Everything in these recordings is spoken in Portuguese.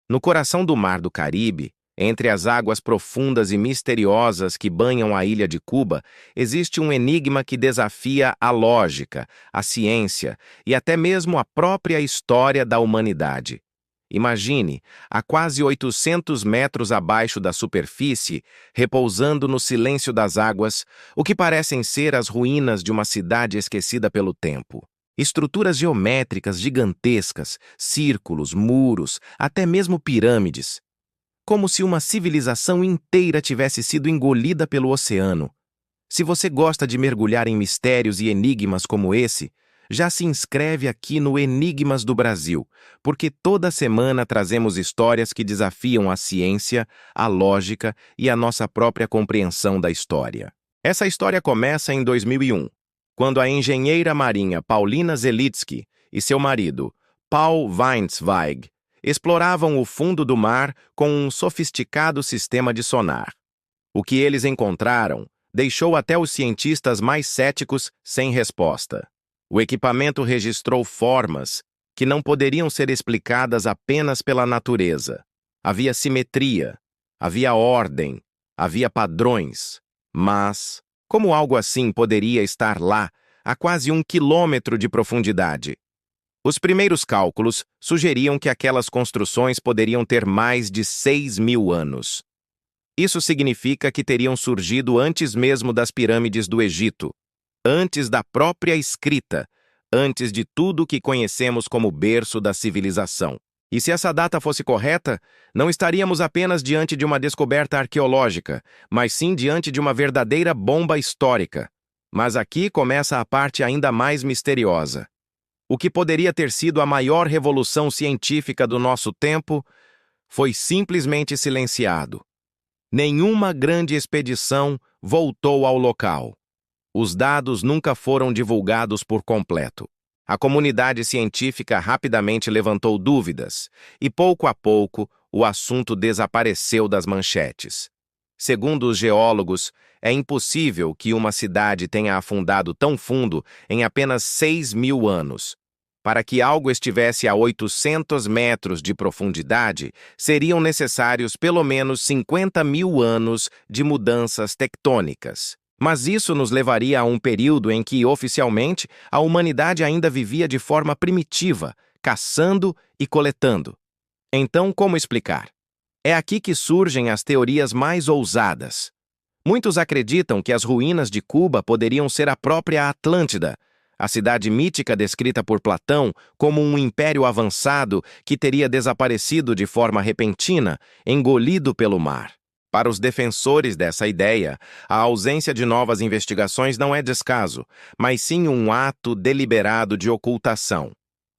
No coração do Mar do Caribe, entre as águas profundas e misteriosas que banham a ilha de Cuba, existe um enigma que desafia a lógica, a ciência e até mesmo a própria história da humanidade. Imagine, a quase 800 metros abaixo da superfície, repousando no silêncio das águas, o que parecem ser as ruínas de uma cidade esquecida pelo tempo. Estruturas geométricas gigantescas, círculos, muros, até mesmo pirâmides. Como se uma civilização inteira tivesse sido engolida pelo oceano. Se você gosta de mergulhar em mistérios e enigmas como esse, já se inscreve aqui no Enigmas do Brasil, porque toda semana trazemos histórias que desafiam a ciência, a lógica e a nossa própria compreensão da história. Essa história começa em 2001, quando a engenheira marinha Paulina Zelitsky e seu marido, Paul Weinzweig, exploravam o fundo do mar com um sofisticado sistema de sonar. O que eles encontraram deixou até os cientistas mais céticos sem resposta. O equipamento registrou formas que não poderiam ser explicadas apenas pela natureza. Havia simetria, havia ordem, havia padrões. Mas como algo assim poderia estar lá, a quase 1 quilômetro de profundidade? Os primeiros cálculos sugeriam que aquelas construções poderiam ter mais de 6.000 anos. Isso significa que teriam surgido antes mesmo das pirâmides do Egito, antes da própria escrita, antes de tudo o que conhecemos como berço da civilização. E se essa data fosse correta, não estaríamos apenas diante de uma descoberta arqueológica, mas sim diante de uma verdadeira bomba histórica. Mas aqui começa a parte ainda mais misteriosa. O que poderia ter sido a maior revolução científica do nosso tempo foi simplesmente silenciado. Nenhuma grande expedição voltou ao local. Os dados nunca foram divulgados por completo. A comunidade científica rapidamente levantou dúvidas, e pouco a pouco o assunto desapareceu das manchetes. Segundo os geólogos, é impossível que uma cidade tenha afundado tão fundo em apenas 6.000 anos. Para que algo estivesse a 800 metros de profundidade, seriam necessários pelo menos 50.000 anos de mudanças tectônicas. Mas isso nos levaria a um período em que, oficialmente, a humanidade ainda vivia de forma primitiva, caçando e coletando. Então, como explicar? É aqui que surgem as teorias mais ousadas. Muitos acreditam que as ruínas de Cuba poderiam ser a própria Atlântida, a cidade mítica descrita por Platão como um império avançado que teria desaparecido de forma repentina, engolido pelo mar. Para os defensores dessa ideia, a ausência de novas investigações não é descaso, mas sim um ato deliberado de ocultação.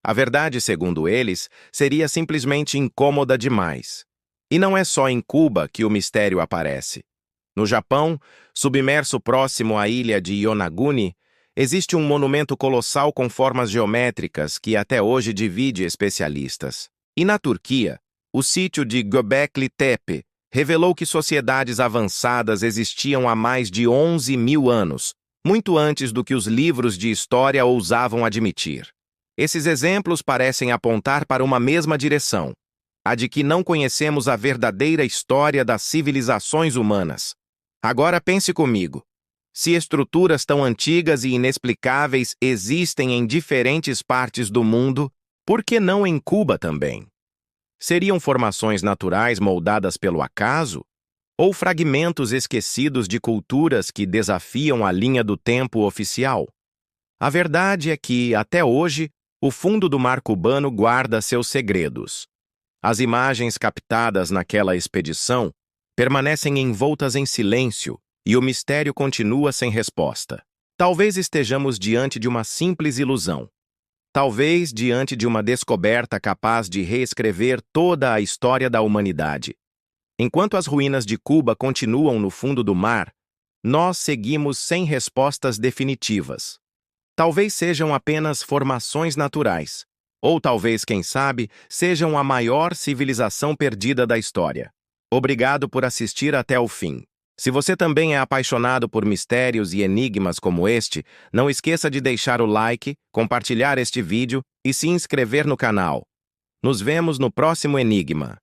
A verdade, segundo eles, seria simplesmente incômoda demais. E não é só em Cuba que o mistério aparece. No Japão, submerso próximo à ilha de Yonaguni, existe um monumento colossal com formas geométricas que até hoje divide especialistas. E na Turquia, o sítio de Göbekli Tepe revelou que sociedades avançadas existiam há mais de 11.000 anos, muito antes do que os livros de história ousavam admitir. Esses exemplos parecem apontar para uma mesma direção, a de que não conhecemos a verdadeira história das civilizações humanas. Agora pense comigo. Se estruturas tão antigas e inexplicáveis existem em diferentes partes do mundo, por que não em Cuba também? Seriam formações naturais moldadas pelo acaso? Ou fragmentos esquecidos de culturas que desafiam a linha do tempo oficial? A verdade é que, até hoje, o fundo do mar cubano guarda seus segredos. As imagens captadas naquela expedição permanecem envoltas em silêncio e o mistério continua sem resposta. Talvez estejamos diante de uma simples ilusão. Talvez diante de uma descoberta capaz de reescrever toda a história da humanidade. Enquanto as ruínas de Cuba continuam no fundo do mar, nós seguimos sem respostas definitivas. Talvez sejam apenas formações naturais, ou talvez, quem sabe, sejam a maior civilização perdida da história. Obrigado por assistir até o fim. Se você também é apaixonado por mistérios e enigmas como este, não esqueça de deixar o like, compartilhar este vídeo e se inscrever no canal. Nos vemos no próximo enigma.